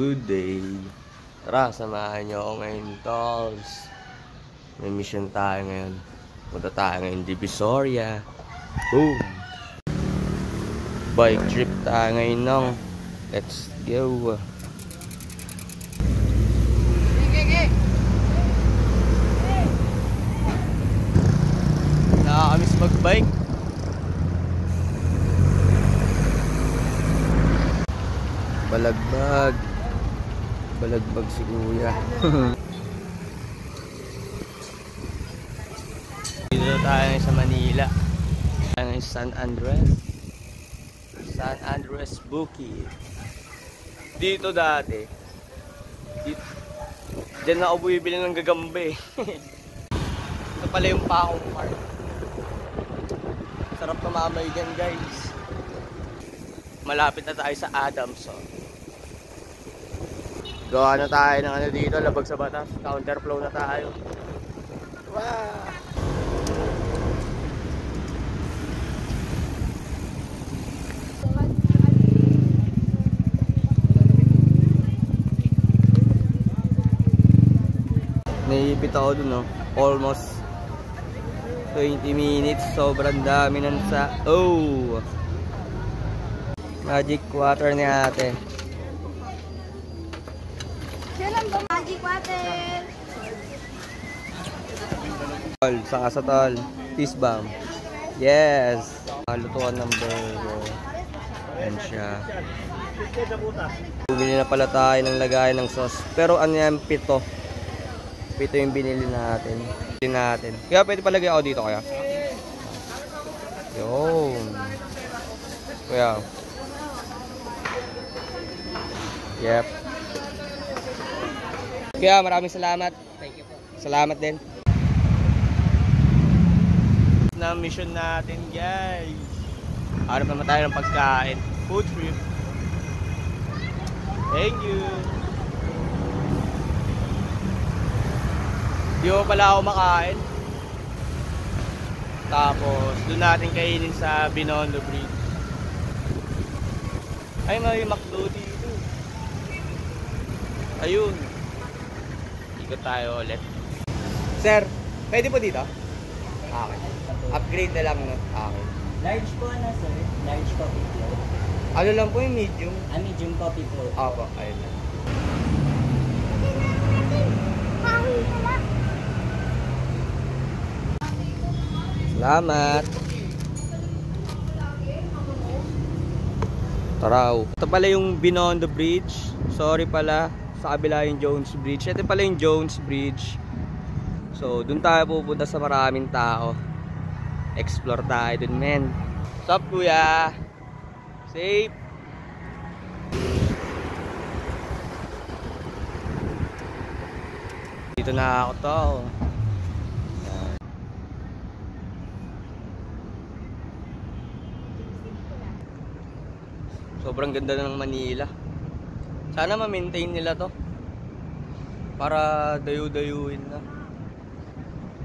Good day. Tara, samahan nyo ako ngayon, tolls. May mission tayo ngayon. Punta tayo ngayon, Divisoria. Boom! Bike trip tayo ngayon, nong. Let's go. Nakakamiss mag-bike. Balagbag. Balagbag si kuya. Dito tayo sa Manila. Tayo sa San Andres. San Andres Bukid. Dito dati. Dito. Diyan ako bumibili ng gagambe. Ito pala yung Pakong Park. Sarap na mamay dyan, guys. Malapit na tayo sa Adamson. Gawa na tayo ng ano dito, labag sa batas. Counterflow na tayo. Wow! Naipit ako dun, no? Almost 20 minutes. Sobrang dami ng sa... Oh! Magic water ni ate. Kailan ba magic water? Tol, saka sa tol. Peace bomb. Yes. Lutuan ng burger. Yan siya. Bumili na pala tayo ng lagayan ng sauce. Pero ano yan, 7. 7 yung binili natin. Kaya pwede palagay ako dito kaya. Yun. Kaya. Yep. Kaya maraming salamat. Thank you po. Salamat din. Na mission natin, guys. Hanap naman tayo ng pagkain. Food trip. Thank you. Di mo pala ako makain. Tapos doon natin kainin sa Binondo Bridge. Ay, may McDo dito. Ayun. Ikot tayo ulit. Sir, pwede po dito? Okay. Upgrade na lang, no? Okay. Large po na, sir. Large coffee float. Ano lang po yung medium? Medium coffee float. Opo, ayun lang. Salamat. Taraw. Ito pala yung Binondo Bridge. Sorry pala. Sa kabila yung Jones Bridge. Ito pala yung Jones Bridge. So, dun tayo pupunta sa maraming tao. Explore tayo dun, men. What's up, kuya? Safe? Dito na ako to. Sobrang ganda ng Manila. Sana ma-maintain nila to. Para dayu-dayuin na.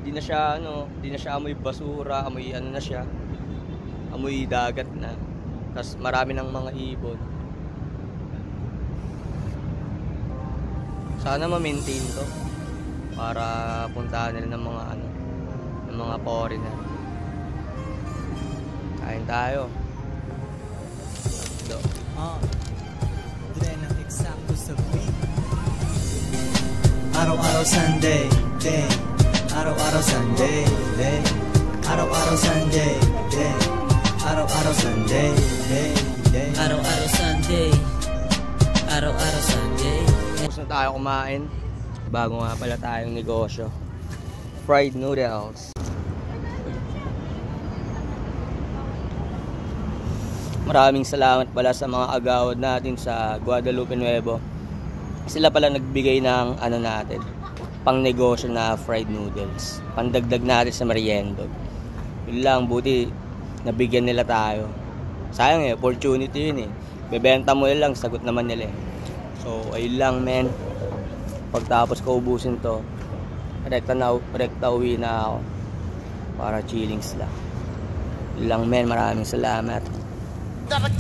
Hindi na siya hindi na siya amoy basura, amoy ano na siya. Amoy dagat na. Tapos marami ng mga ibon. Sana ma-maintain to. Para puntahan nila ng mga ng mga foreigner. Kain tayo. Dire ng eksakto sa beat. Araw-araw Sunday, day. Araw-araw Sunday, day. Araw-araw Sunday, day. Araw-araw Sunday, day. Araw-araw Sunday. Araw-araw Sunday. Tapos na tayo kumain. Bago nga pala tayong negosyo. Fried noodles. Maraming salamat pala sa mga agawad natin sa Guadalupe Nuevo. Sila pala nagbigay ng natin, pang negosyo na fried noodles. Pandagdag natin sa merienda. Yun lang, buti nabigyan nila tayo. Sayang opportunity yun . Bebenta mo lang, sagot naman nila . So, ayun lang, men. Pagtapos ko ubusin to, rekta uwi na ako. Para chillings lang. Yun lang, men. Maraming salamat. Dapat